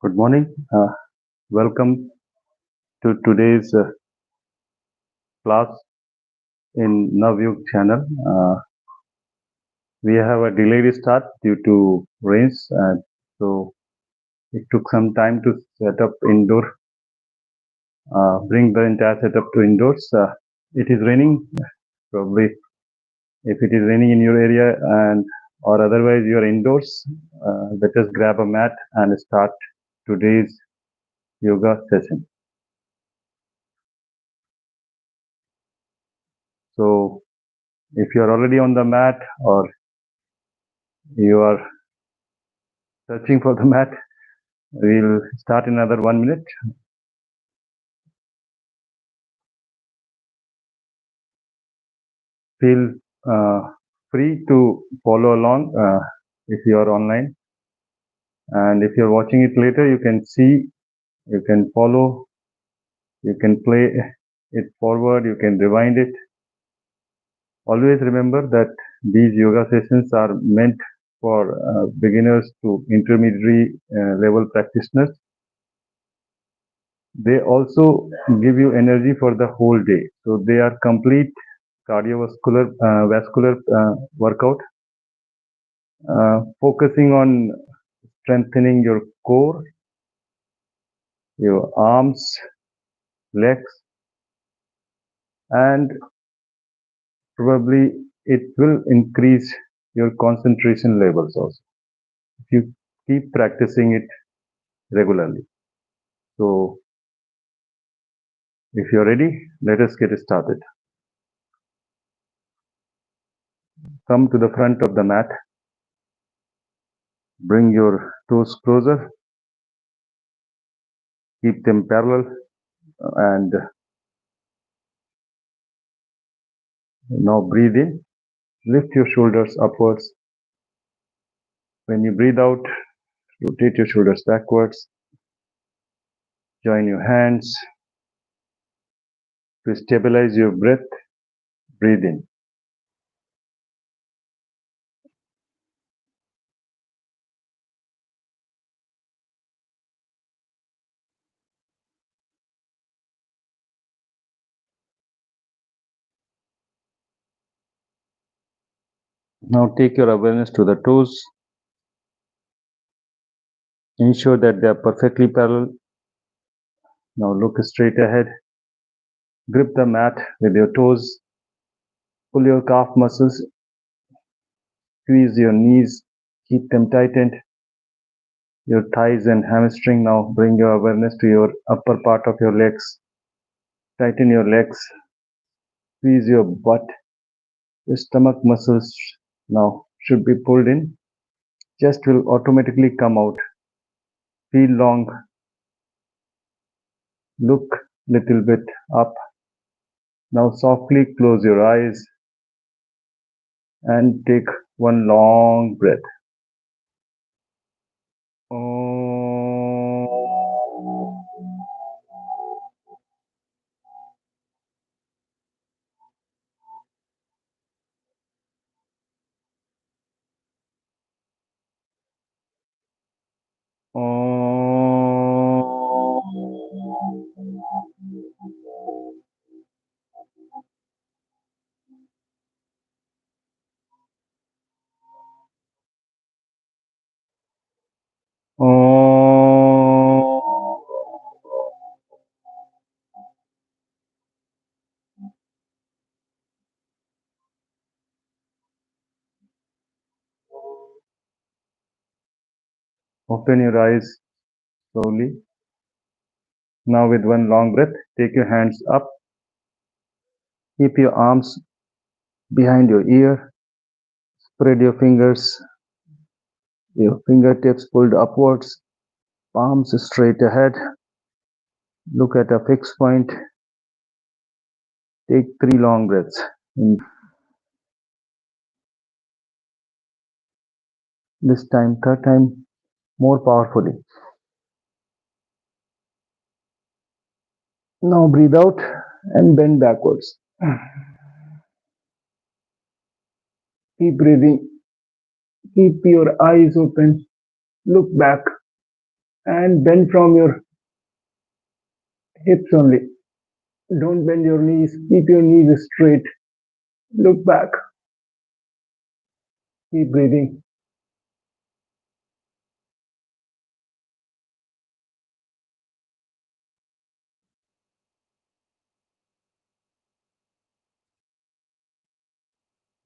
Good morning. Welcome to today's class in NavYog channel. We have a delayed start due to rains, so it took some time to set up indoor, bring the entire setup to indoors. It is raining, probably. If it is raining in your area or otherwise you are indoors, let us grab a mat and start today's yoga session. So if you are already on the mat or you are searching for the mat, we'll start in another 1 minute. Feel free to follow along if you are online, and if you're watching it later, you can see, you can follow, you can play it forward, you can rewind it. Always remember that these yoga sessions are meant for beginners to intermediate level practitioners. They also give you energy for the whole day, so they are complete cardiovascular vascular workout, focusing on strengthening your core, your arms, legs, and probably it will increase your concentration levels also if you keep practicing it regularly. So if you're ready, let us get started. Come to the front of the mat. Bring your toes closer. Keep them parallel and now breathe in. Lift your shoulders upwards. When you breathe out, rotate your shoulders backwards. Join your hands. To stabilize your breath, breathe in. Now take your awareness to the toes. Ensure that they are perfectly parallel. Now look straight ahead. Grip the mat with your toes. Pull your calf muscles. Squeeze your knees. Keep them tightened. Your thighs and hamstring. Now bring your awareness to your upper part of your legs. Tighten your legs. Squeeze your butt. Your stomach muscles now should be pulled in. Chest will automatically come out. Feel long. Look little bit up. Now softly close your eyes and take one long breath. Open your eyes slowly. Now with one long breath, take your hands up. Keep your arms behind your ear. Spread your fingers, your fingertips pulled upwards, palms straight ahead. Look at a fixed point. Take 3 long breaths. This time, third time, more powerfully. Now breathe out and bend backwards. Keep breathing. Keep your eyes open. Look back and bend from your hips only. Don't bend your knees. Keep your knees straight. Look back. Keep breathing.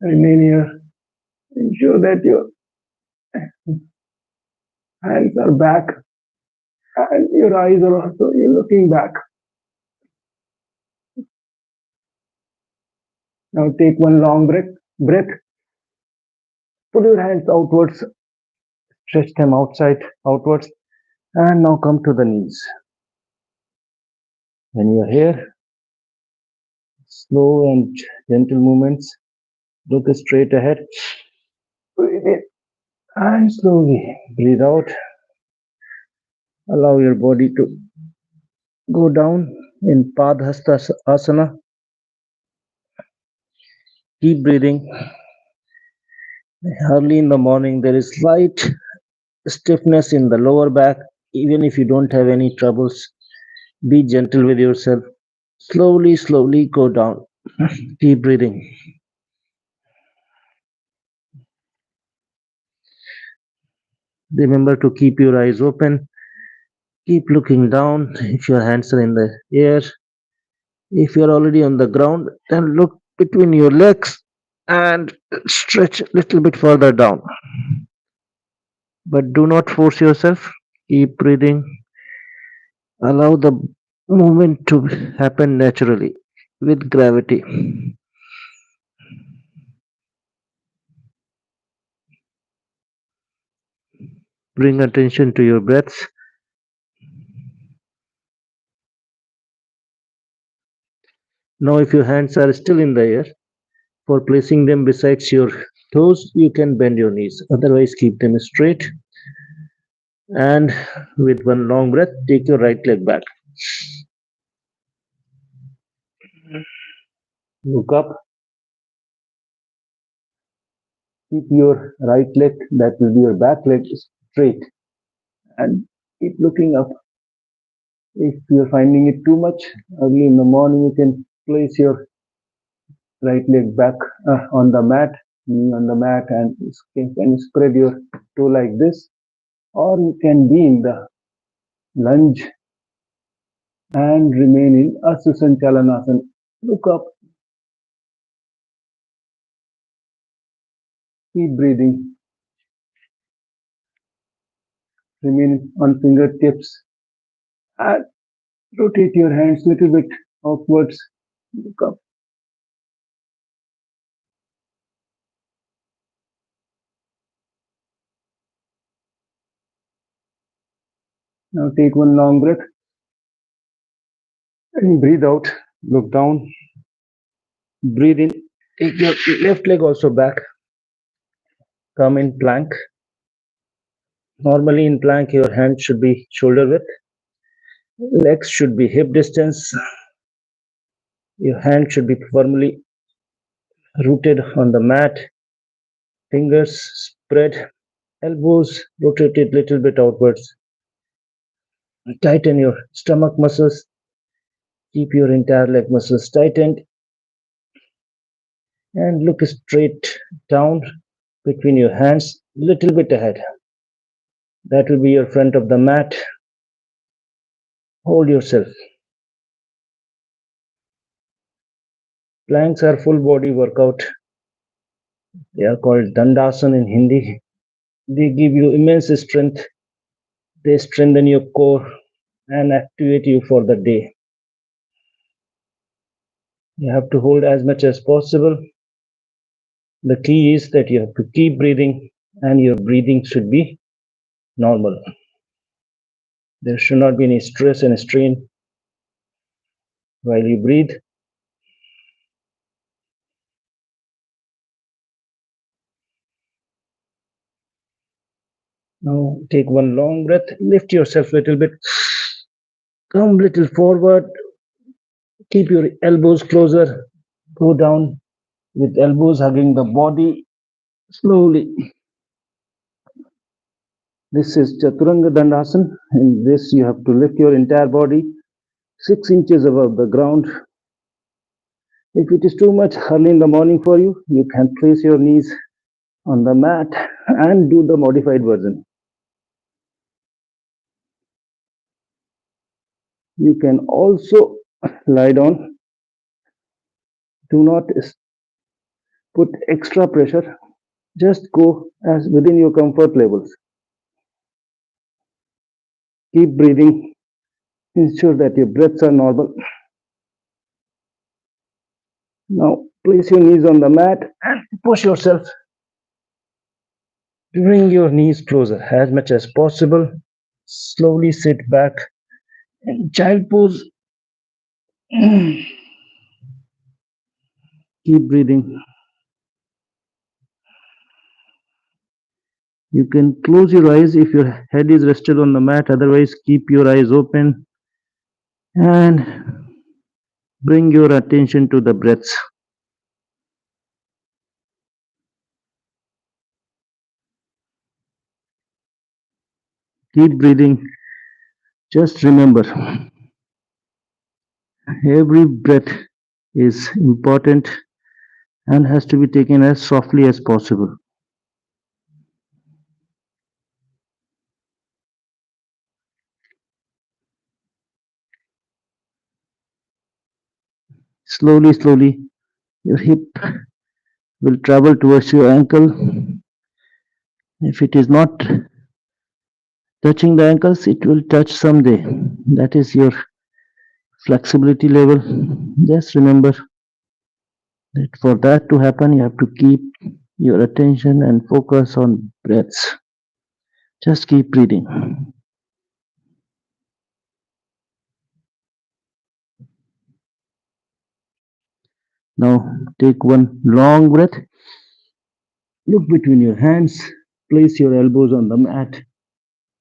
Remain here. Ensure that your hands are back and your eyes are also you're looking back. Now take one long breath. Pull your hands outwards. Stretch them outwards. And now come to the knees. When you're here, slow and gentle movements. Look straight ahead. Breathe in and slowly breathe out. Allow your body to go down in Padhastasana. Keep breathing. Early in the morning, there is slight stiffness in the lower back. Even if you don't have any troubles, be gentle with yourself. Slowly go down. Keep breathing. Remember to keep your eyes open. Keep looking down if your hands are in the air. If you're already on the ground, then look between your legs and stretch a little bit further down. But do not force yourself. Keep breathing. Allow the movement to happen naturally with gravity. Bring attention to your breaths. Now, if your hands are still in the air, for placing them besides your toes, you can bend your knees. Otherwise, keep them straight. And with one long breath, take your right leg back. Look up. Keep your right leg, that will be your back leg, straight. And keep looking up. If you're finding it too much, early in the morning, you can place your right leg back on the mat, knee on the mat, and you can spread your toe like this. Or you can be in the lunge and remain in Asusanchalanasana. Look up, keep breathing, remain on fingertips, and rotate your hands a little bit outwards. Look up. Now take one long breath and breathe out. Look down. Breathe in. Take your left leg also back. Come in plank. Normally in plank, your hand should be shoulder width. Legs should be hip distance. Your hand should be firmly rooted on the mat. Fingers spread. Elbows rotated little bit outwards. Tighten your stomach muscles. Keep your entire leg muscles tightened. And look straight down between your hands, little bit ahead. That will be your front of the mat. Hold yourself. Planks are full body workout. They are called Dandasana in Hindi. They give you immense strength. They strengthen your core and activate you for the day. You have to hold as much as possible. The key is that you have to keep breathing, and your breathing should be normal. There should not be any stress and strain while you breathe. Now take one long breath, lift yourself a little bit, come a little forward, keep your elbows closer, go down with elbows hugging the body slowly. This is Chaturanga Dandasana. In this, you have to lift your entire body 6 inches above the ground. If it is too much early in the morning for you, you can place your knees on the mat and do the modified version. You can also lie down. Do not put extra pressure. Just go as within your comfort levels. Keep breathing. Ensure that your breaths are normal. Now place your knees on the mat and push yourself. Bring your knees closer as much as possible. Slowly sit back in child pose. Keep breathing. You can close your eyes if your head is rested on the mat, otherwise, keep your eyes open and bring your attention to the breaths. Keep breathing. Just remember, every breath is important and has to be taken as softly as possible. Slowly, slowly, your hip will travel towards your ankle. If it is not touching the ankles, it will touch someday. That is your flexibility level. Just remember that for that to happen, you have to keep your attention and focus on breaths. Just keep breathing. Now take one long breath. Look between your hands. Place your elbows on the mat.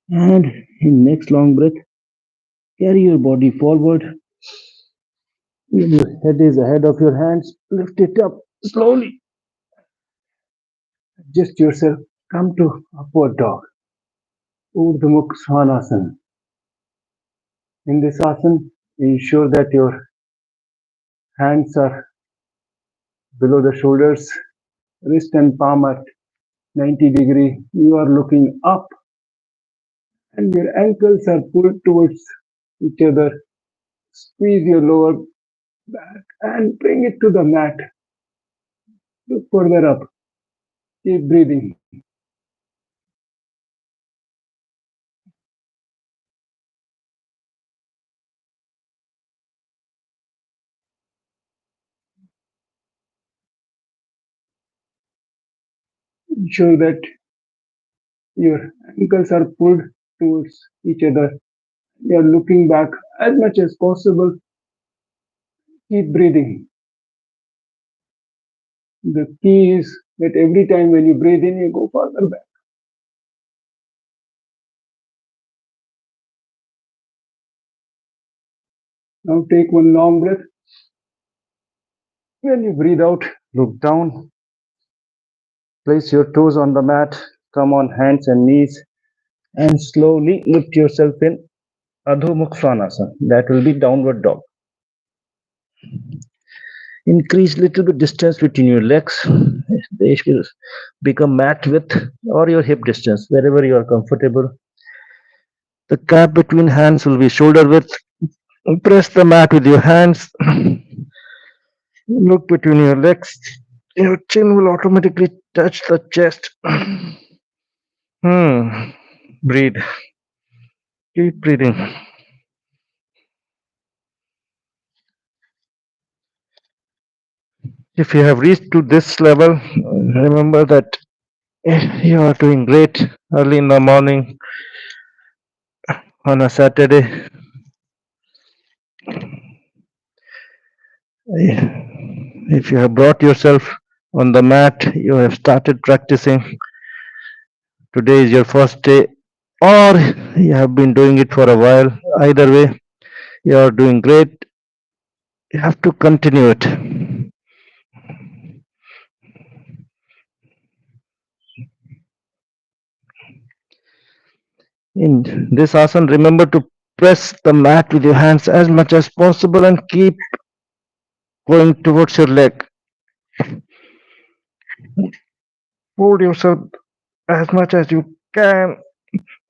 And in next long breath, carry your body forward. When your head is ahead of your hands, lift it up slowly. Adjust yourself. Come to upward dog. Urdhva Mukha Svanasana. In this asana, ensure that your hands are below the shoulders, wrist and palm at 90-degree. You are looking up and your ankles are pulled towards each other. Squeeze your lower back and bring it to the mat. Look further up. Keep breathing. Ensure that your ankles are pulled towards each other. You are looking back as much as possible. Keep breathing. The key is that every time when you breathe in, you go further back. Now take one long breath. When you breathe out, look down. Place your toes on the mat. Come on hands and knees. And slowly lift yourself in Adho Mukha Svanasana. That will be downward dog. Increase little bit distance between your legs. They will become mat width or your hip distance, wherever you are comfortable. The gap between hands will be shoulder width. Press the mat with your hands. Look between your legs. Your chin will automatically touch the chest. Breathe. Keep breathing. If you have reached to this level, remember that you are doing great early in the morning on a Saturday. If you have brought yourself on the mat, you have started practicing. Today is your first day, or you have been doing it for a while. Either way, you are doing great. You have to continue it. In this asana, remember to press the mat with your hands as much as possible and keep going towards your leg. Hold yourself as much as you can.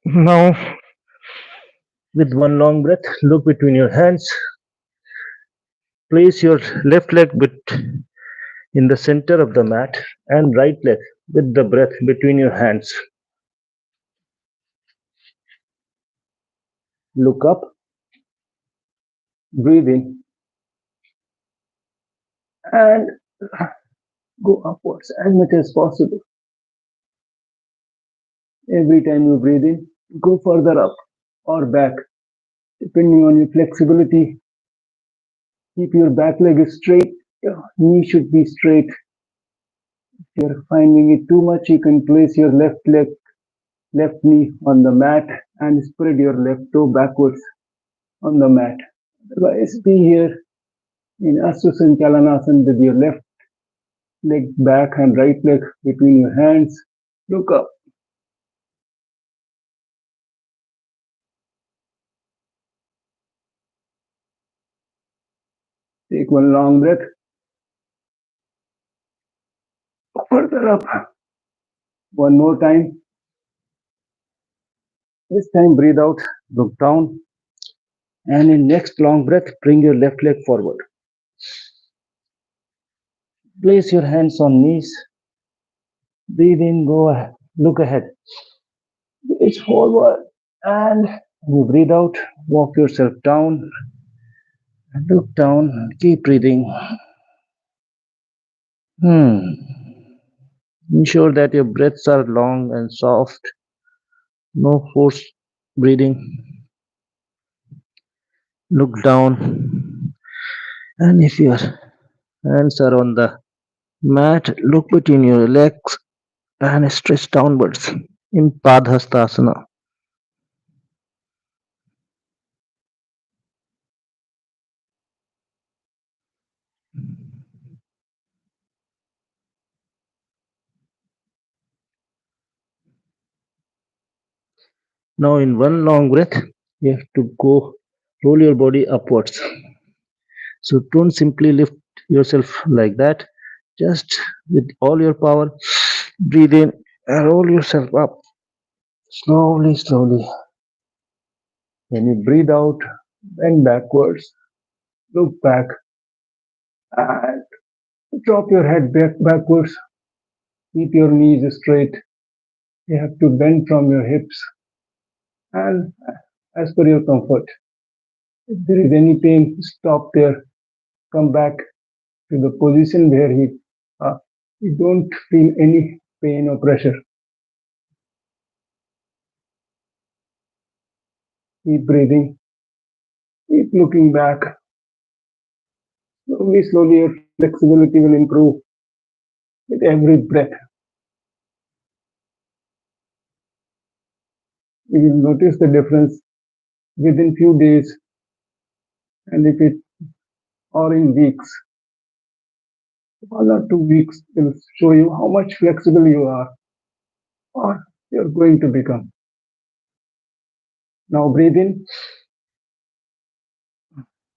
Now, with one long breath, look between your hands. Place your left leg in the center of the mat and right leg with the breath between your hands. Look up, breathe in, and go upwards as much as possible. Every time you breathe in, go further up or back, depending on your flexibility. Keep your back leg straight, your knee should be straight. If you're finding it too much, you can place your left knee on the mat and spread your left toe backwards on the mat. Otherwise, be here in Astra-Sanchalanasana with your left leg back and right leg between your hands. Look up. Take one long breath. Further up. One more time. This time breathe out, look down, and in next long breath, bring your left leg forward. Place your hands on knees. Breathe in, go ahead, look ahead. Reach forward, and you breathe out, walk yourself down, look down, keep breathing. Ensure that your breaths are long and soft, no forced breathing. Look down, and if your hands are on the mat, look between your legs and stretch downwards in Padhastasana. Now, in one long breath, you have to go roll your body upwards. So, don't simply lift yourself like that, just with all your power, breathe in and roll yourself up slowly, slowly. When you breathe out, bend backwards, look back, and drop your head backwards. Keep your knees straight. You have to bend from your hips and as per your comfort. If there is any pain, stop there. Come back to the position where you don't feel any pain or pressure. Keep breathing. Keep looking back. Slowly, slowly, your flexibility will improve with every breath. You will notice the difference within few days, and if it or in weeks, 1 or 2 weeks will show you how much flexible you are or you're going to become. Now breathe in.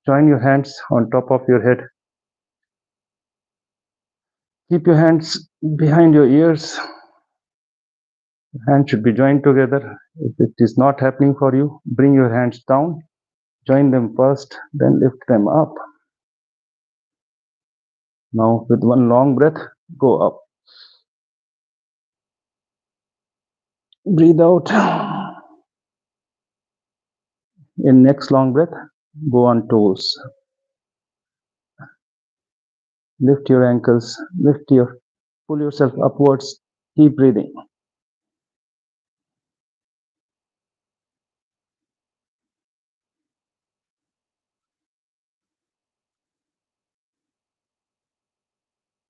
Join your hands on top of your head. Keep your hands behind your ears. Hands should be joined together. If it is not happening for you, bring your hands down. Join them first, then lift them up. Now, with one long breath, go up. Breathe out. In next long breath, go on toes. Lift your ankles, pull yourself upwards. Keep breathing.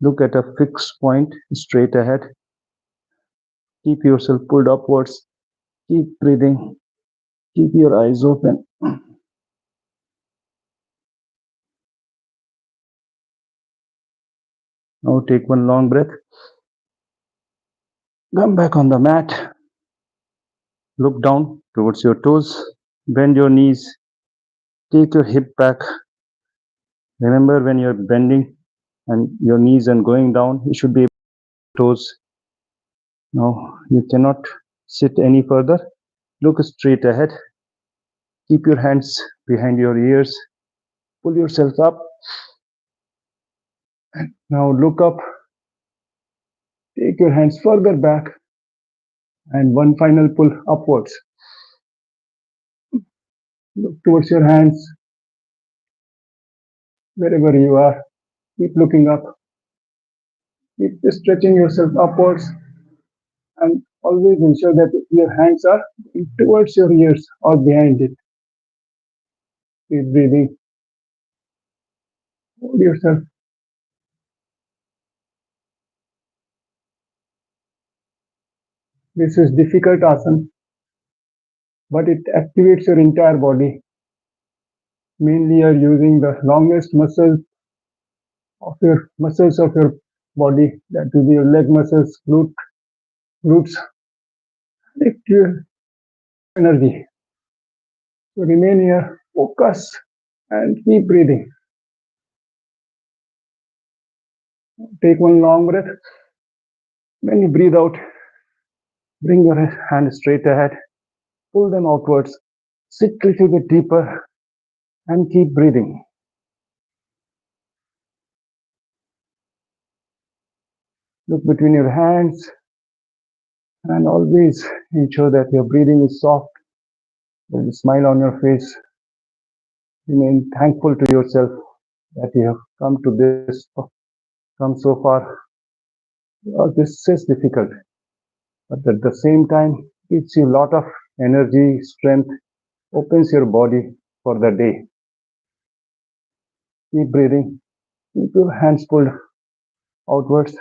Look at a fixed point straight ahead. Keep yourself pulled upwards. Keep breathing. Keep your eyes open. Now take one long breath. Come back on the mat. Look down towards your toes. Bend your knees. Take your hip back. Remember, when you're bending and your knees and going down, you should be able to toes. Now you cannot sit any further. Look straight ahead. Keep your hands behind your ears. Pull yourself up. Now look up. Take your hands further back. And one final pull upwards. Look towards your hands. Wherever you are, keep looking up. Keep stretching yourself upwards. And always ensure that your hands are towards your ears or behind it. Keep breathing. Hold yourself. This is difficult asana, but it activates your entire body. Mainly you're using the longest muscles of your body. That will be your leg muscles, glutes. Lift your energy. So remain here, focus, and keep breathing. Take one long breath. When you breathe out, bring your hand straight ahead, pull them outwards, sit a little bit deeper, and keep breathing. Look between your hands and always ensure that your breathing is soft. There's a smile on your face. Remain thankful to yourself that you have come so far. This is difficult, but at the same time, gives you a lot of energy, strength, opens your body for the day. Keep breathing. Keep your hands pulled outwards.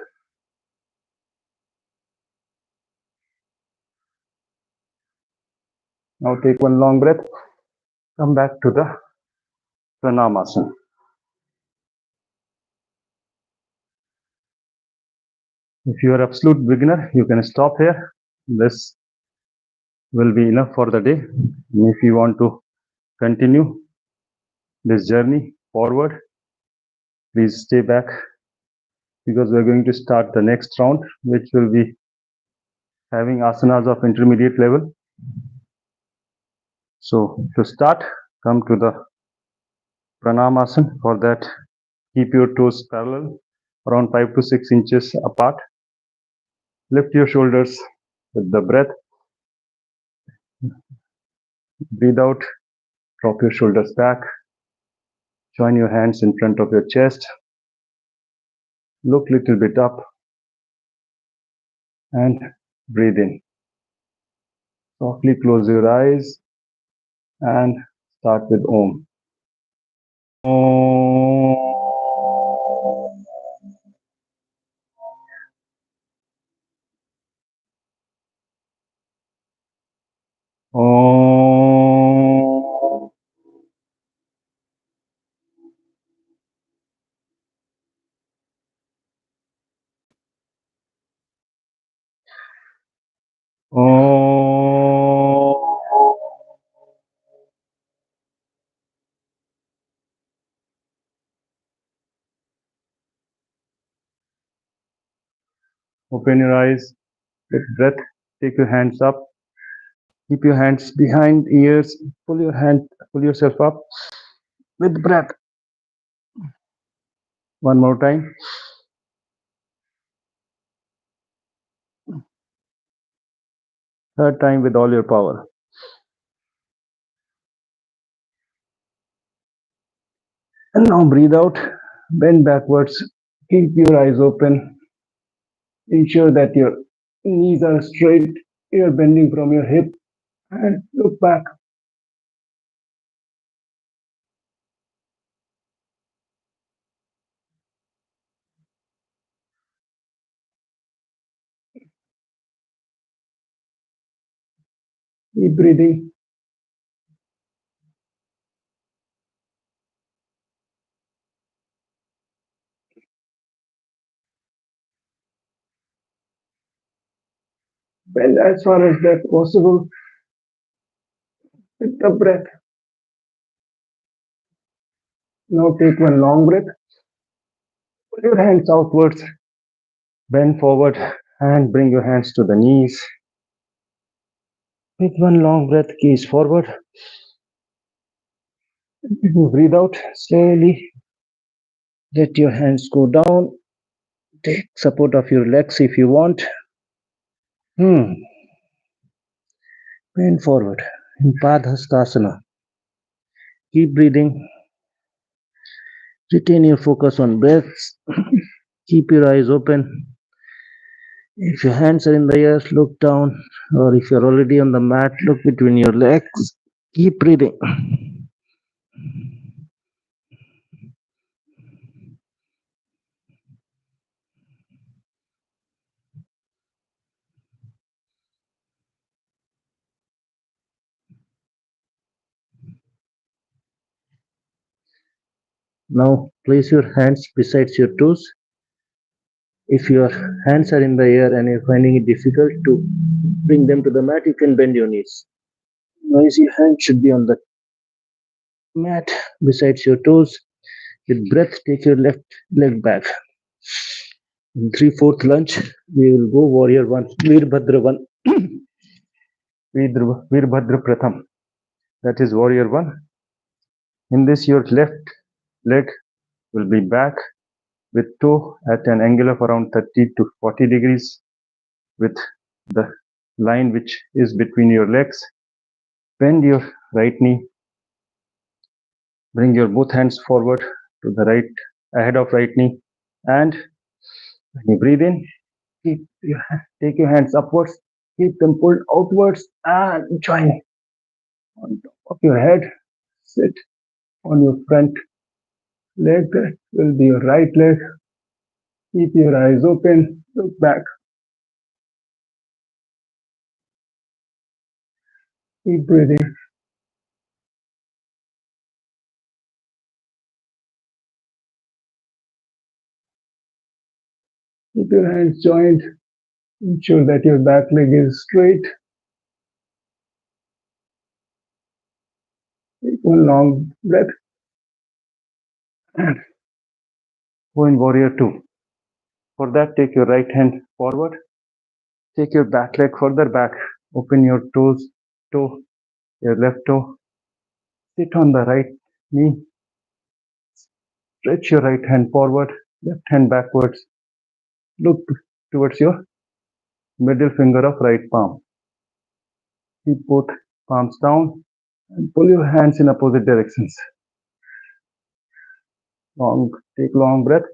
Now take one long breath. Come back to the Pranamasana. If you are absolute beginner, you can stop here. This will be enough for the day. And if you want to continue this journey forward, please stay back, because we're going to start the next round, which will be having asanas of intermediate level. So to start, come to the Pranamasana. For that, keep your toes parallel, around 5 to 6 inches apart. Lift your shoulders with the breath. Breathe out, drop your shoulders back. Join your hands in front of your chest. Look a little bit up and breathe in. Softly close your eyes and start with Om. Om. Om. Om. Open your eyes with breath. Take your hands up. Keep your hands behind ears. Pull yourself up with breath. One more time. Third time with all your power. And now breathe out. Bend backwards. Keep your eyes open. Ensure that your knees are straight. You're bending from your hip. And look back. Keep breathing. Bend as far as that possible. With the breath. Now take one long breath. Put your hands outwards. Bend forward and bring your hands to the knees. With one long breath, gaze forward. Breathe out slowly. Let your hands go down. Take support of your legs if you want. Bend forward in Padhastasana. Keep breathing. Retain your focus on breaths. Keep your eyes open. If your hands are in the air, look down. Or if you're already on the mat, look between your legs. Keep breathing. Now place your hands beside your toes. If your hands are in the air and you're finding it difficult to bring them to the mat, you can bend your knees. Notice your hand should be on the mat beside your toes. With breath, take your left leg back. In 3/4 lunge, we will go warrior one, Veerbhadra one, Veerbhadra Pratham. That is warrior one. In this, your left leg will be back with toe at an angle of around 30 to 40 degrees with the line which is between your legs. Bend your right knee. Bring your both hands forward to the right, ahead of right knee. And when you breathe in, take your hands upwards. Keep them pulled outwards and join on top of your head. Sit on your front leg. That will be your right leg. Keep your eyes open. Look back. Keep breathing. Keep your hands joined. Ensure that your back leg is straight. Take one long breath. And go in warrior two. For that, take your right hand forward. Take your back leg further back. Open your toe, your left toe. Sit on the right knee. Stretch your right hand forward, left hand backwards. Look towards your middle finger of right palm. Keep both palms down and pull your hands in opposite directions. Take long breath.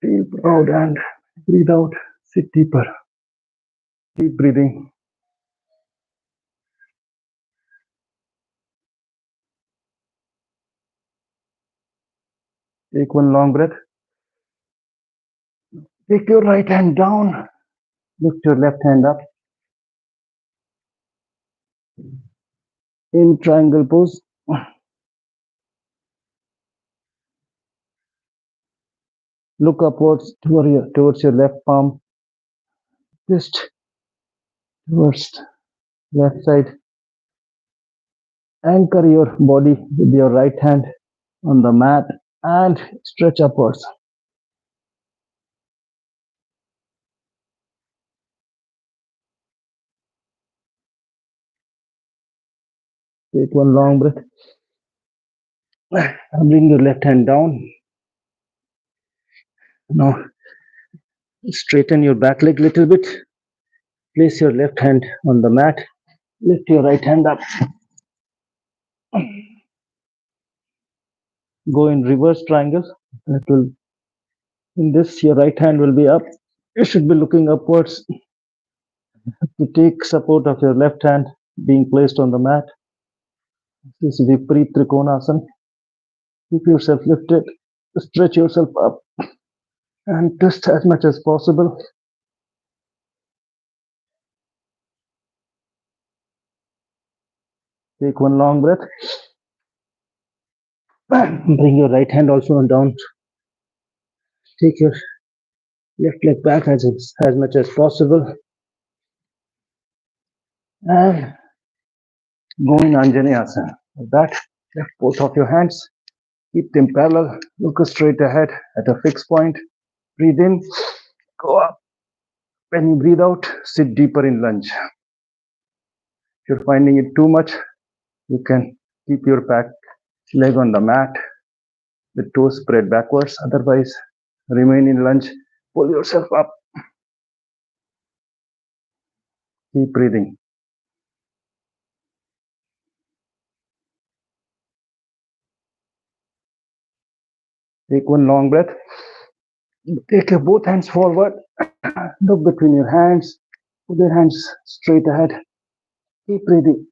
Feel proud and breathe out. Sit deeper. Keep breathing. Take one long breath. Take your right hand down. Lift your left hand up. In triangle pose. Look upwards towards your left palm. Just towards left side. Anchor your body with your right hand on the mat and stretch upwards. Take one long breath. Bring your left hand down. Now straighten your back leg a little bit. Place your left hand on the mat. Lift your right hand up. Go in reverse triangle. In this, your right hand will be up. You should be looking upwards to take support of your left hand being placed on the mat. This is Viparit Trikonasana. Keep yourself lifted. Stretch yourself up and twist as much as possible. Take one long breath. Bring your right hand also down. Take your left leg back as much as possible. And Go in Anjaneyasana. With that, lift both of your hands, keep them parallel, look straight ahead at a fixed point. Breathe in, go up. When you breathe out, sit deeper in lunge. If you're finding it too much, you can keep your back leg on the mat, the toes spread backwards. Otherwise, remain in lunge. Pull yourself up. Keep breathing. Take one long breath. Take your both hands forward. Look between your hands. Put your hands straight ahead. Keep breathing.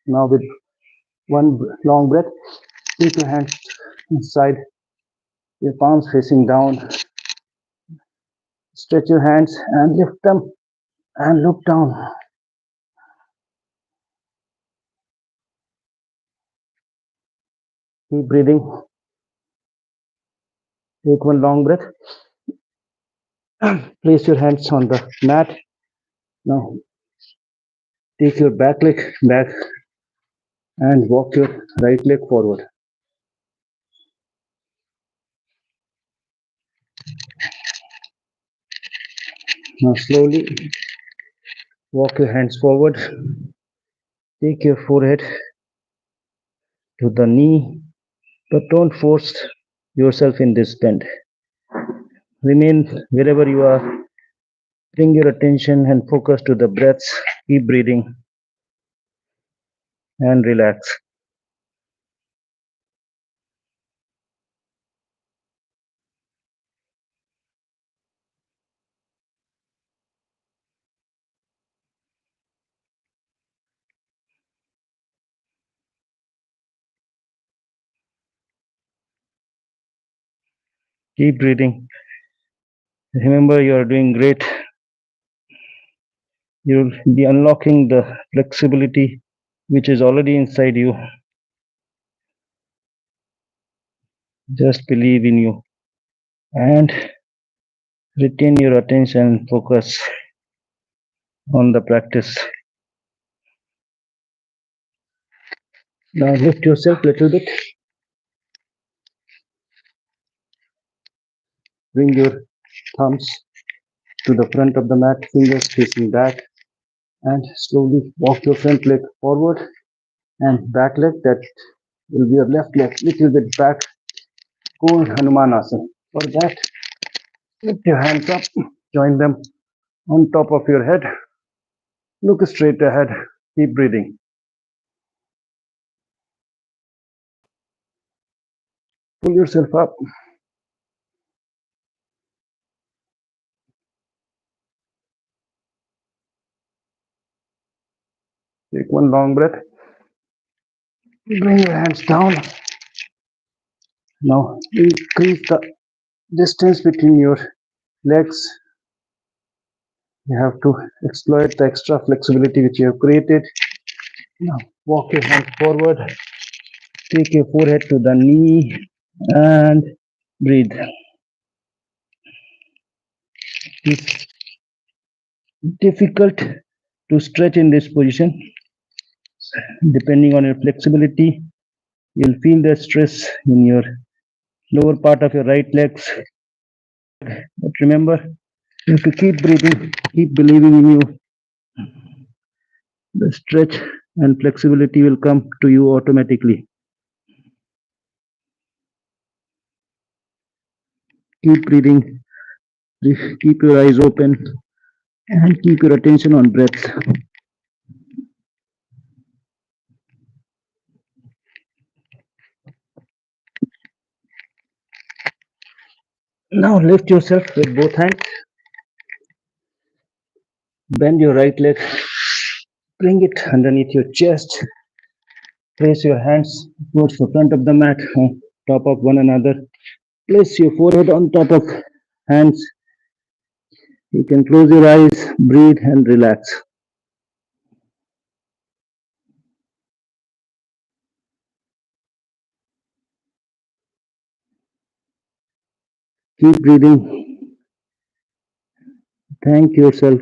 Now with one long breath, take your hands inside, your palms facing down. Stretch your hands and lift them and look down. Keep breathing. Take one long breath. Place your hands on the mat. Now take your back leg back and walk your right leg forward. Now slowly walk your hands forward. Take your forehead to the knee, but don't force yourself in this bend. Remain wherever you are. Bring your attention and focus to the breaths. Keep breathing and relax. Keep breathing. Remember, you are doing great. You'll be unlocking the flexibility which is already inside you. Just believe in you and retain your attention, focus on the practice. Now lift yourself a little bit. Bring your thumbs to the front of the mat, fingers facing back, and slowly walk your front leg forward and back leg, that will be your left leg, little bit back. Go in Hanumanasana. For that, lift your hands up, join them on top of your head. Look straight ahead. Keep breathing. Pull yourself up. Take one long breath. Bring your hands down. Now increase the distance between your legs. You have to exploit the extra flexibility which you have created. Now walk your hands forward. Take your forehead to the knee and breathe. It's difficult to stretch in this position. Depending on your flexibility, you'll feel the stress in your lower part of your right legs. But remember, you have to keep breathing, keep believing in you. The stretch and flexibility will come to you automatically. Keep breathing, keep your eyes open, and keep your attention on breath. Now lift yourself with both hands. Bend your right leg. Bring it underneath your chest. Place your hands towards the front of the mat, on top of one another. Place your forehead on top of hands. You can close your eyes, breathe, and relax. Keep breathing. Thank yourself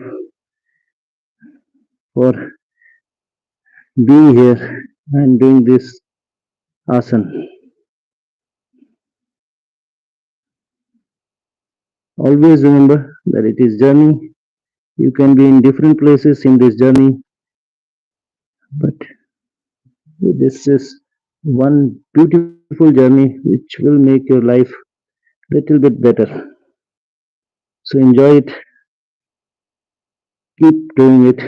for being here and doing this asana. Always remember that it is journey. You can be in different places in this journey, but this is one beautiful journey which will make your life little bit better. So enjoy it, keep doing it,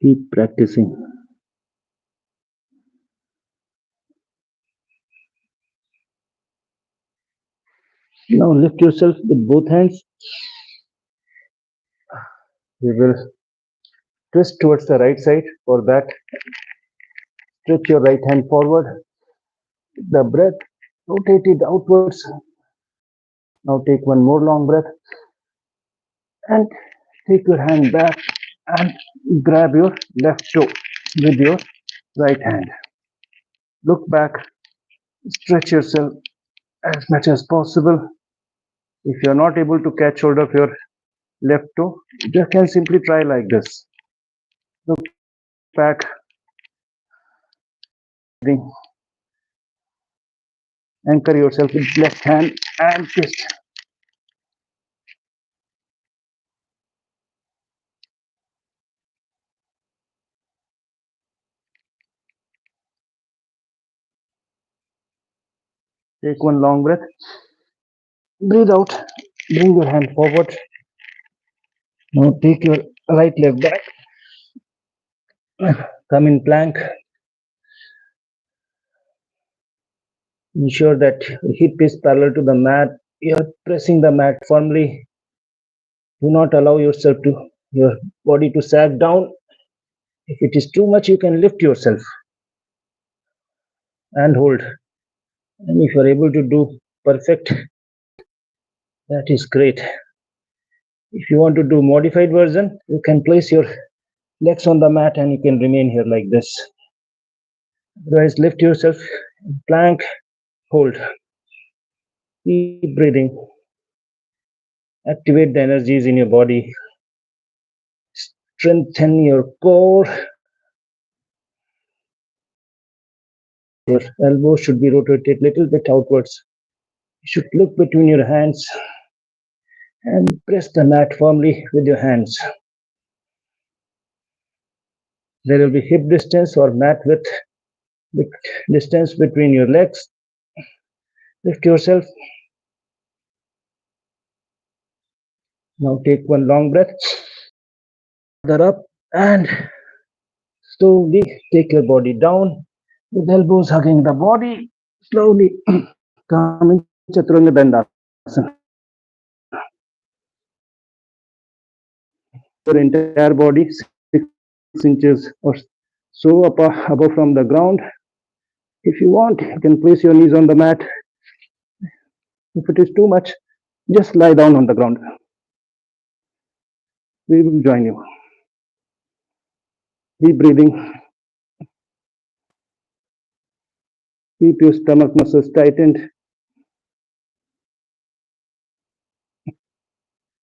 keep practicing. Now lift yourself with both hands. We will twist towards the right side. For that, stretch your right hand forward. The breath, rotate it outwards. Now take one more long breath and take your hand back and grab your left toe with your right hand. Look back, stretch yourself as much as possible. If you're not able to catch hold of your left toe, you can simply try like this. Look back, anchor yourself with left hand and twist. Take one long breath. Breathe out. Bring your hand forward. Now take your right leg back. Come in plank. Ensure that hip is parallel to the mat. You're pressing the mat firmly. Do not allow your body to sag down. If it is too much, you can lift yourself and hold. And if you're able to do perfect, that is great. If you want to do modified version, you can place your legs on the mat and you can remain here like this. Otherwise, lift yourself, plank, hold. Keep breathing. Activate the energies in your body. Strengthen your core. Your elbows should be rotated a little bit outwards. You should look between your hands and press the mat firmly with your hands. There will be hip distance or mat width distance between your legs. Lift yourself. Now take one long breath. That up and slowly take your body down with elbows hugging the body. Slowly come in Chaturanga Dandasana. Your entire body 6 inches or so above from the ground. If you want, you can place your knees on the mat. If it is too much, just lie down on the ground. We will join you. Keep breathing. Keep your stomach muscles tightened.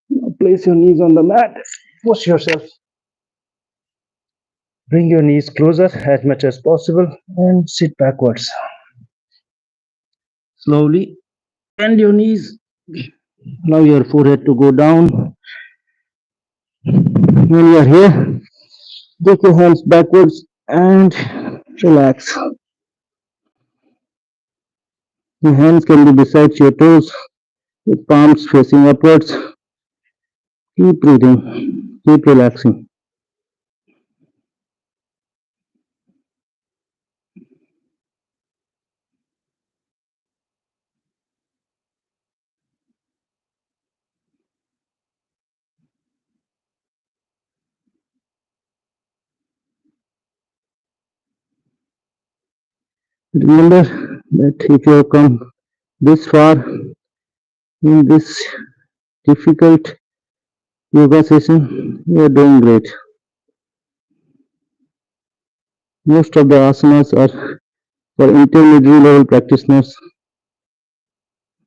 Now place your knees on the mat. Push yourself. Bring your knees closer as much as possible and sit backwards. Slowly bend your knees. Allow your forehead to go down. When you are here, take your hands backwards and relax. Your hands can be beside your toes with palms facing upwards. Keep breathing, keep relaxing. Remember that if you have come this far in this difficult yoga session, you are doing great. Most of the asanas are for intermediate level practitioners.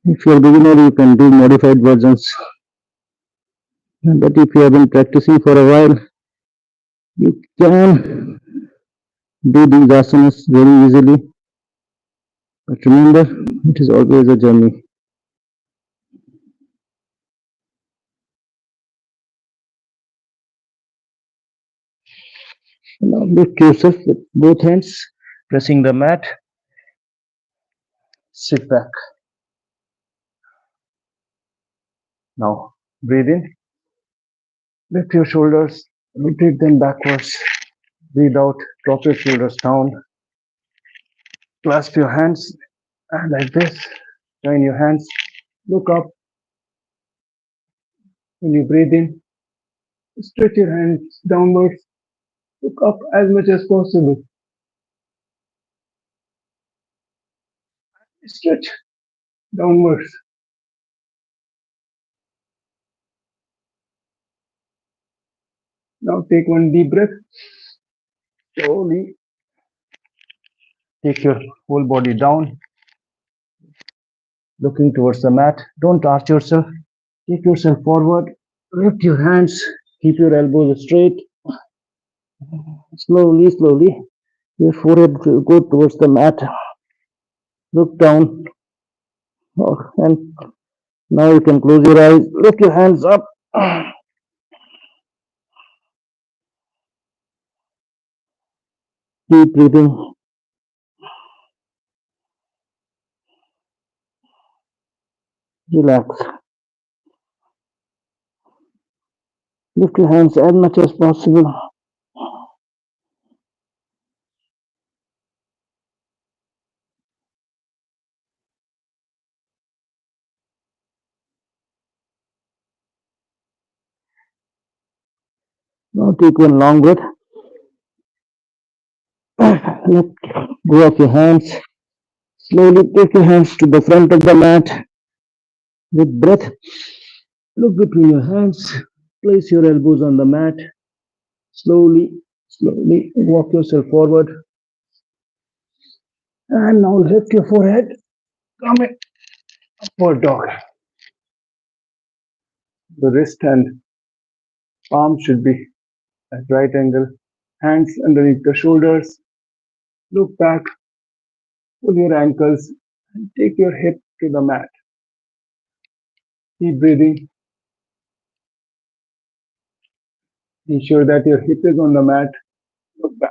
If you are beginner, you can do modified versions. But if you have been practicing for a while, you can do these asanas very easily. But remember, it is always a journey. Now lift yourself with both hands, pressing the mat. Sit back. Now breathe in. Lift your shoulders, rotate them backwards. Breathe out, drop your shoulders down. Clasp your hands and like this. Join your hands. Look up. When you breathe in, stretch your hands downwards. Look up as much as possible. Stretch downwards. Now take one deep breath. Slowly take your whole body down, looking towards the mat. Don't arch yourself. Take yourself forward. Lift your hands. Keep your elbows straight. Slowly, slowly. Your forehead will go towards the mat. Look down. And now you can close your eyes. Lift your hands up. Keep breathing. Relax. Lift your hands as much as possible. Now take one long breath. Let go of your hands. Slowly take your hands to the front of the mat. With breath, look between your hands. Place your elbows on the mat. Slowly, slowly walk yourself forward. And now lift your forehead. Come in. Upward dog. The wrist and palm should be at right angle. Hands underneath the shoulders. Look back. Pull your ankles and take your hip to the mat. Keep breathing. Ensure that your hip is on the mat. Look back.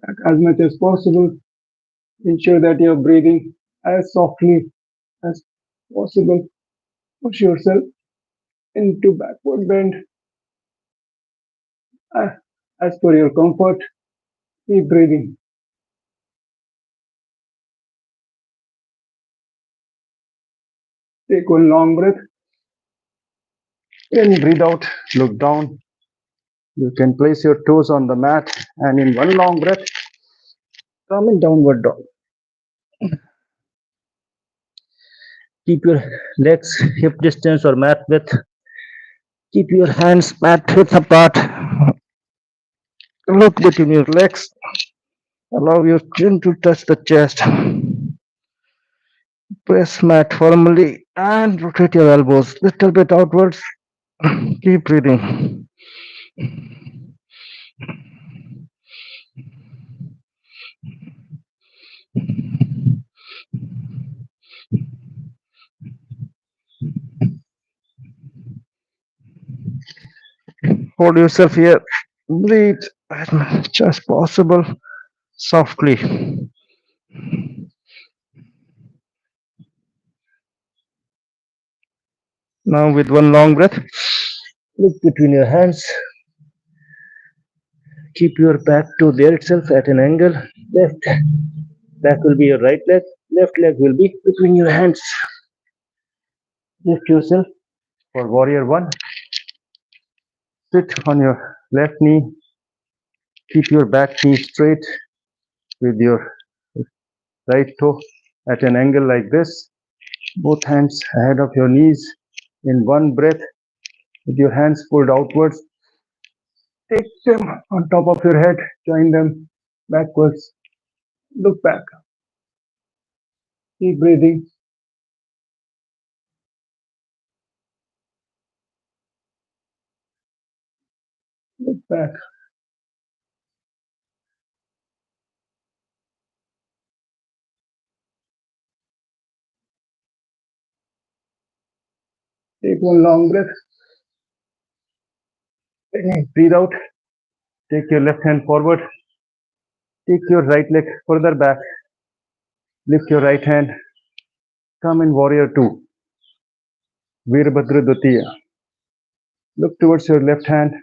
Back as much as possible. Ensure that you're breathing as softly as possible. Push yourself into backward bend uh, as per your comfort. Keep breathing. Take one long breath. When you breathe out, look down. You can place your toes on the mat and in one long breath, come in downward dog. Keep your legs hip distance or mat width. Keep your hands mat width apart. Look between your legs. Allow your chin to touch the chest. Press mat firmly and rotate your elbows little bit outwards. Keep breathing. Hold yourself here. Breathe as much as possible softly. Now with one long breath, look between your hands. Keep your back to there itself at an angle. Left back will be your right leg. Left leg will be between your hands. Lift yourself for warrior one. Sit on your left knee. Keep your back knee straight with your right toe at an angle like this. Both hands ahead of your knees. In one breath, With your hands pulled outwards, take them on top of your head, join them backwards, look back, keep breathing, look back. Take one long breath, breathe out, take your left hand forward, take your right leg further back, lift your right hand, come in warrior two, Veerbhadra Dutiya. Look towards your left hand,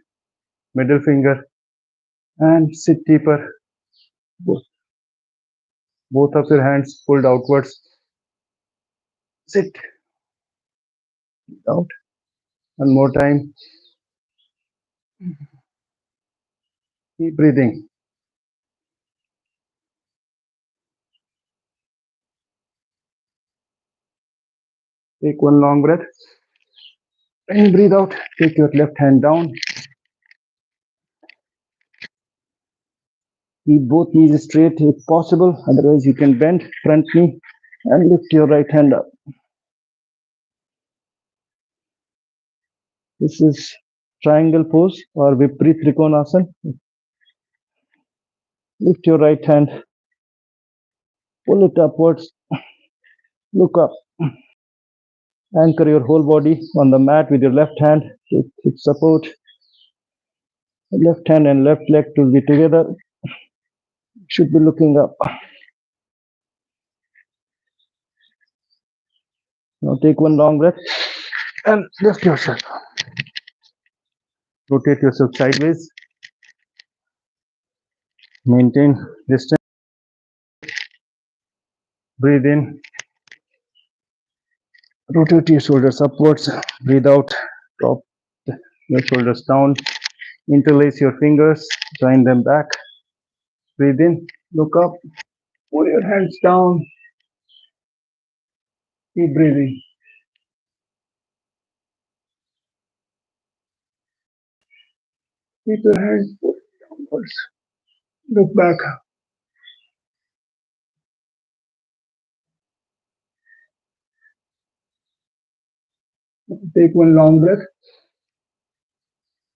middle finger, and sit deeper. Both of your hands pulled outwards. Sit out. One more time. Keep breathing. Take one long breath and breathe out. Take your left hand down. Keep both knees straight if possible. Otherwise, you can bend front knee and lift your right hand up. This is triangle pose or Viprit Trikonasana. Lift your right hand, pull it upwards, look up. Anchor your whole body on the mat with your left hand. Take hip support. Left hand and left leg to be together. Should be looking up. Now take one long breath and lift yourself. Rotate yourself sideways. Maintain distance. Breathe in. Rotate your shoulders upwards. Breathe out. Drop your shoulders down. Interlace your fingers. Join them back. Breathe in. Look up. Pull your hands down. Keep breathing. Keep your hands downwards. Look back. Take one long breath.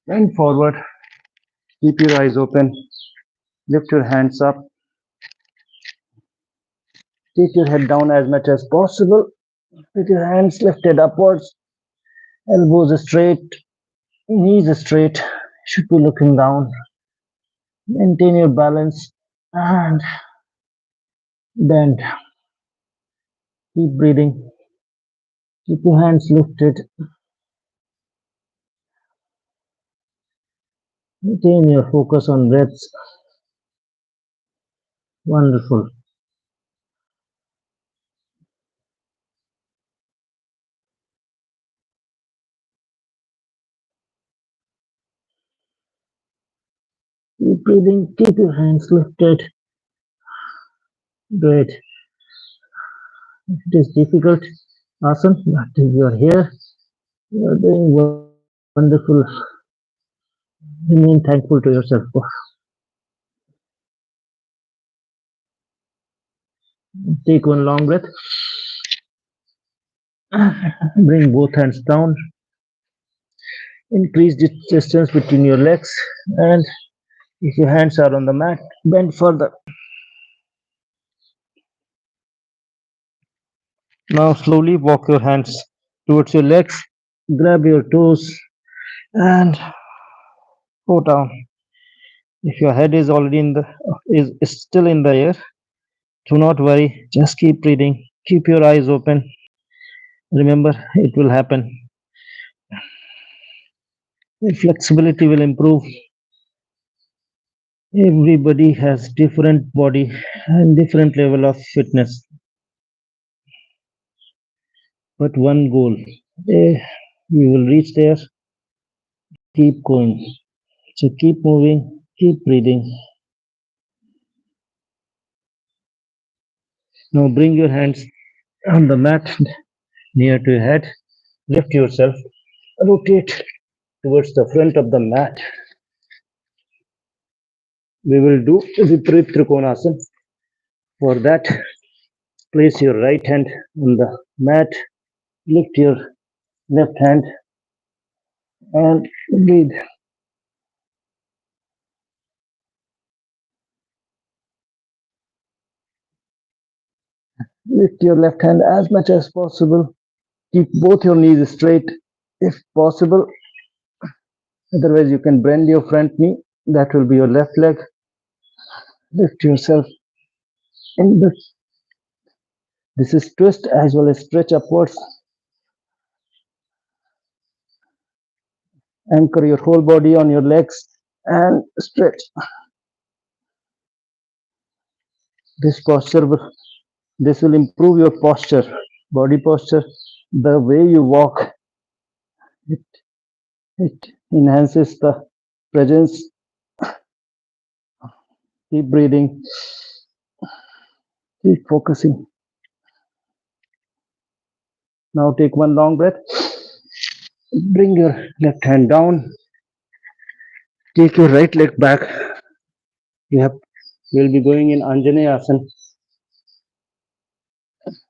Bend forward. Keep your eyes open. Lift your hands up. Take your head down as much as possible. With your hands lifted upwards. Elbows straight. Knees straight. Should be looking down. Maintain your balance and bend. Keep breathing. Keep your hands lifted. Maintain your focus on breaths. Wonderful. Keep breathing. Keep your hands lifted. Great. If it is difficult, awesome. But if you are here, you are doing wonderful. Remain thankful to yourself. Take one long breath. Bring both hands down. Increase the distance between your legs, and if your hands are on the mat, bend further. Now slowly walk your hands towards your legs, grab your toes and go down. If your head is already is still in the air, do not worry, just keep breathing, keep your eyes open. Remember, it will happen. The flexibility will improve. Everybody has different body and different level of fitness. But one goal, we will reach there. Keep going. So keep moving, keep breathing. Now bring your hands on the mat near to your head. Lift yourself. Rotate towards the front of the mat. We will do Viparit Trikonasana. For that, place your right hand on the mat, lift your left hand and breathe. Lift your left hand as much as possible. Keep both your knees straight if possible. Otherwise, you can bend your front knee. That will be your left leg. Lift yourself in this is twist as well as stretch upwards. Anchor your whole body on your legs and stretch. This will improve your posture, body posture, the way you walk. It enhances the presence. Keep breathing. Keep focusing. Now take one long breath. Bring your left hand down. Take your right leg back. We'll be going in Anjaneya Asana.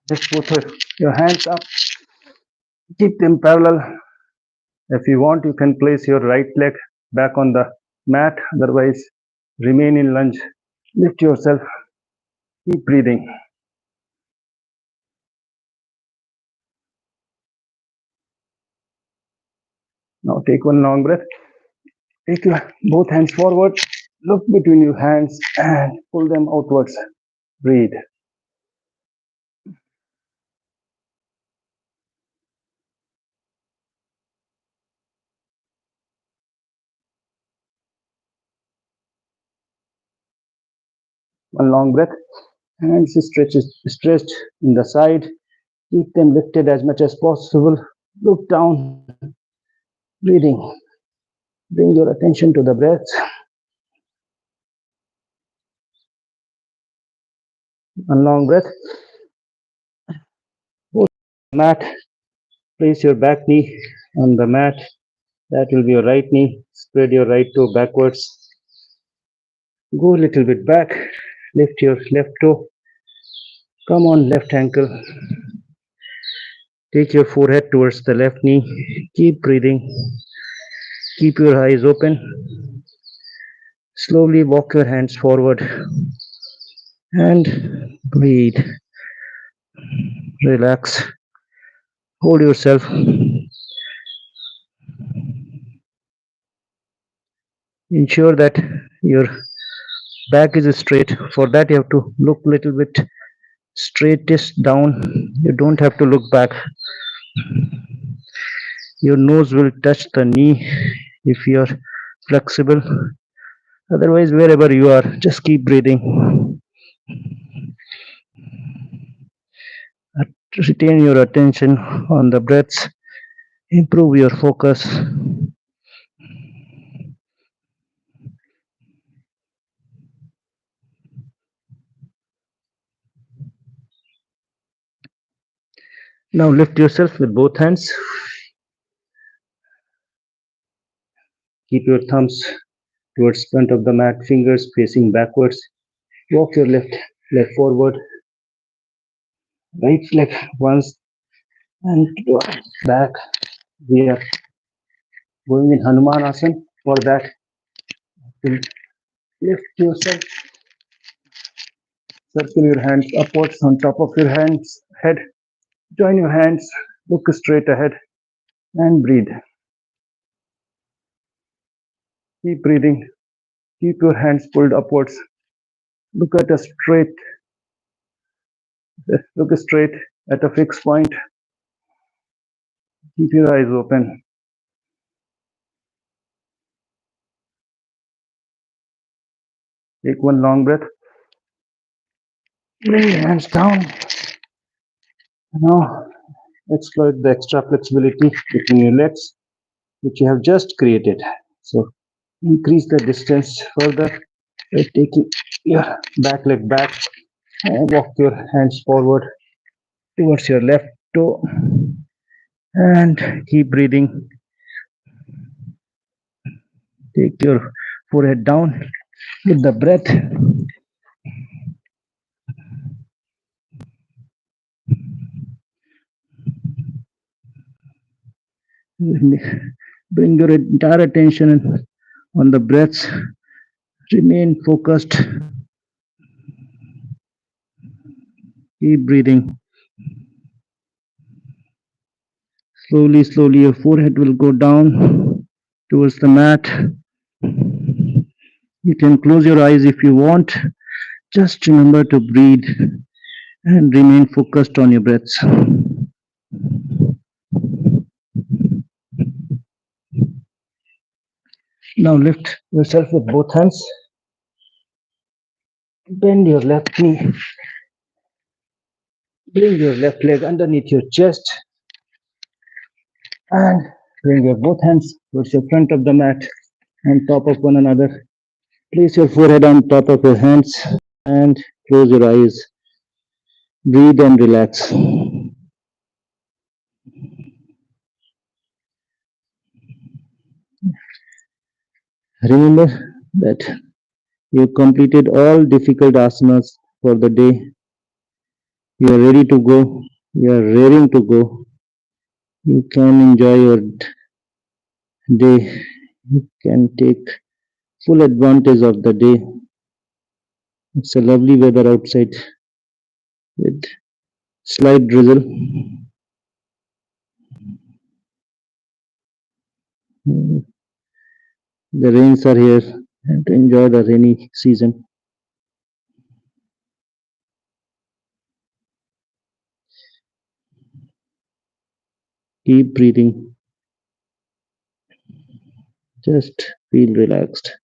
Just put your hands up. Keep them parallel. If you want, you can place your right leg back on the mat. Otherwise, remain in lunge. Lift yourself. Keep breathing. Now take one long breath. Take your both hands forward. Look between your hands and pull them outwards. Breathe. One long breath. Hands stretched in the side. Keep them lifted as much as possible. Look down. Breathing. Bring your attention to the breath. One long breath. Hold the mat. Place your back knee on the mat. That will be your right knee. Spread your right toe backwards. Go a little bit back. Lift your left toe. Come on, left ankle. Take your forehead towards the left knee. Keep breathing. Keep your eyes open. Slowly walk your hands forward and breathe. Relax. Hold yourself. Ensure that your back is straight. For that, you have to look a little bit straightest down. You don't have to look back. Your nose will touch the knee if you are flexible. Otherwise, wherever you are, just keep breathing. Retain your attention on the breaths. Improve your focus. Now lift yourself with both hands. Keep your thumbs towards front of the mat, fingers facing backwards. Walk your left leg forward, right leg once and back. We are going in Hanuman Asana. For that, lift yourself, circle your hands upwards on top of your head. Join your hands, look straight ahead and breathe. Keep breathing. Keep your hands pulled upwards. Look straight at a fixed point. Keep your eyes open. Take one long breath. Bring your hands down. Now exploit the extra flexibility between your legs, which you have just created. So increase the distance further by taking your back leg back and walk your hands forward towards your left toe and keep breathing. Take your forehead down with the breath. Bring your entire attention on the breaths. Remain focused. Keep breathing. Slowly, slowly, your forehead will go down towards the mat. You can close your eyes if you want. Just remember to breathe and remain focused on your breaths. Now lift yourself with both hands. Bend your left knee. Bring your left leg underneath your chest and bring your both hands towards the front of the mat on top of one another. Place your forehead on top of your hands and close your eyes. Breathe and relax. Remember that you completed all difficult asanas for the day. You are ready to go. You are raring to go. You can enjoy your day. You can take full advantage of the day. It's a lovely weather outside with slight drizzle. The rains are here and to enjoy the rainy season. Keep breathing. Just feel relaxed.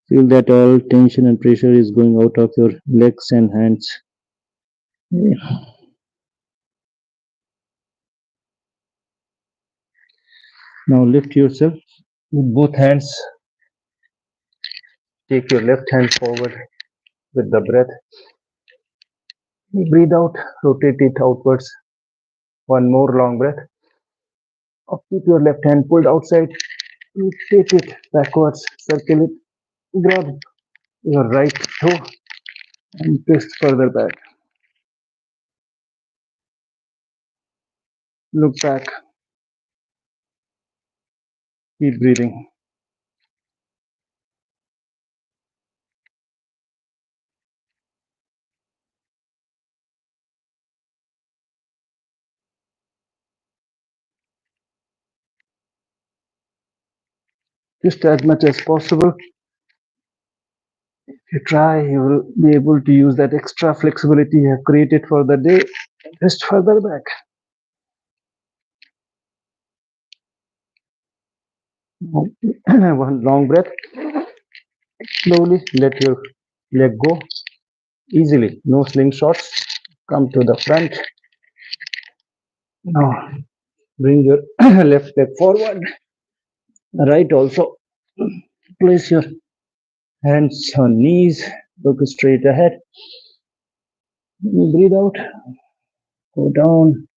Feel that all tension and pressure is going out of your legs and hands. Now lift yourself with both hands. Take your left hand forward with the breath. Breathe out, rotate it outwards. One more long breath. Keep your left hand pulled outside. Take it backwards, circle it, grab your right toe and twist further back. Look back. Keep breathing. Just as much as possible. If you try, you will be able to use that extra flexibility you have created for the day. Twist further back. One long breath. Slowly let your leg go easily. No slingshots. Come to the front. Now bring your left leg forward. Right also. Place your hands on knees. Look straight ahead. Breathe out. Go down.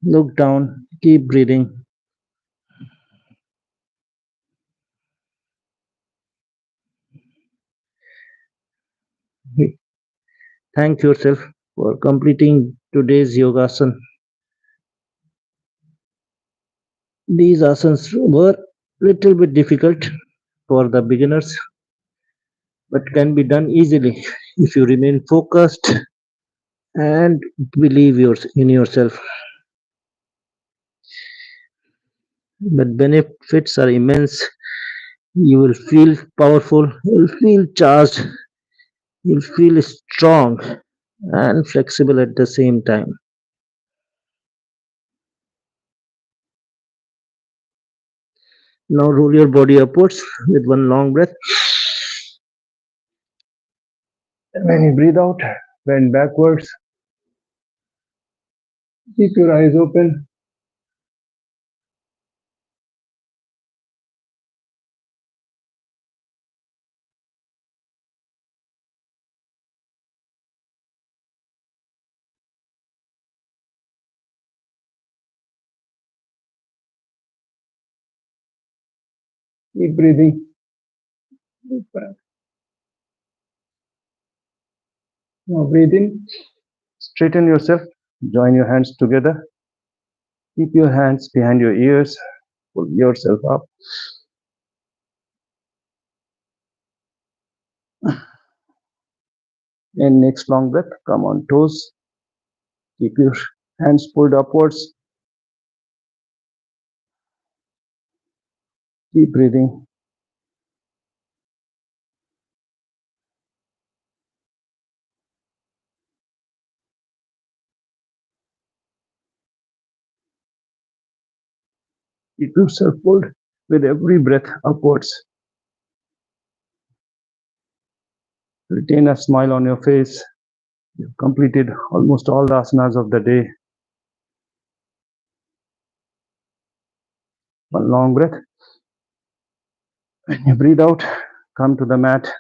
Look down. Keep breathing. Thank yourself for completing today's yogasana. These asanas were little bit difficult for the beginners, but can be done easily if you remain focused and believe in yourself. But benefits are immense. You will feel powerful, you'll feel charged, you'll feel strong and flexible at the same time. Now roll your body upwards with one long breath. And when you breathe out, bend backwards. Keep your eyes open. Keep breathing. Deep breath. Now breathe in. Straighten yourself. Join your hands together. Keep your hands behind your ears. Pull yourself up. And next long breath. Come on toes. Keep your hands pulled upwards. Keep breathing. Keep yourself pulled with every breath upwards. Retain a smile on your face. You've completed almost all the asanas of the day. One long breath. When you breathe out, come to the mat.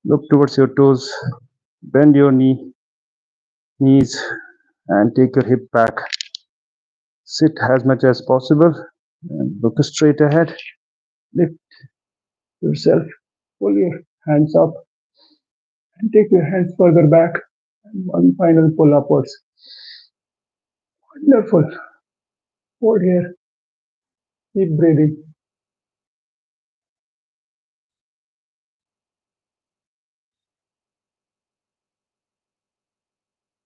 Look towards your toes. Bend your knees and take your hip back. Sit as much as possible and look straight ahead. Lift yourself. Pull your hands up and take your hands further back. And one final pull upwards. Wonderful. Hold here. Keep breathing.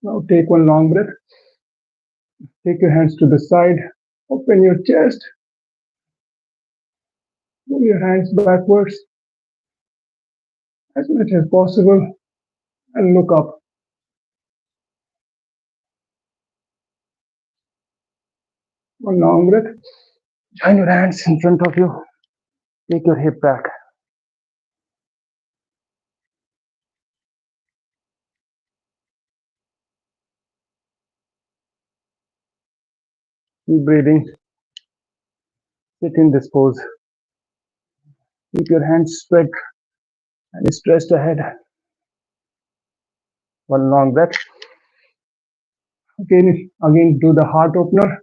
Now take one long breath. Take your hands to the side. Open your chest. Move your hands backwards as much as possible and look up. One long breath. Join your hands in front of you. Take your hip back. Keep breathing. Sit in this pose. Keep your hands spread and stretched ahead. One long breath. Again do the heart opener.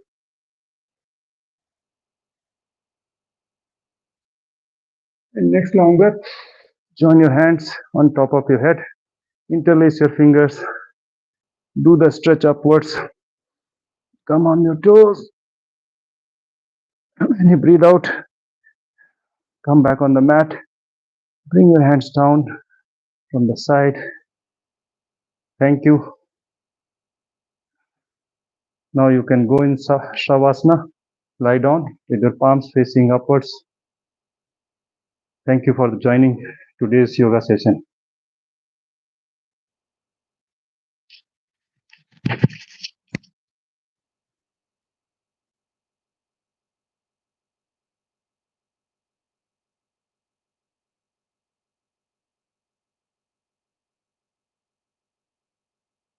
And next long breath. Join your hands on top of your head. Interlace your fingers. Do the stretch upwards. Come on your toes. When you breathe out, come back on the mat. Bring your hands down from the side. Thank you. Now you can go in Shavasana. Lie down with your palms facing upwards. Thank you for joining today's yoga session.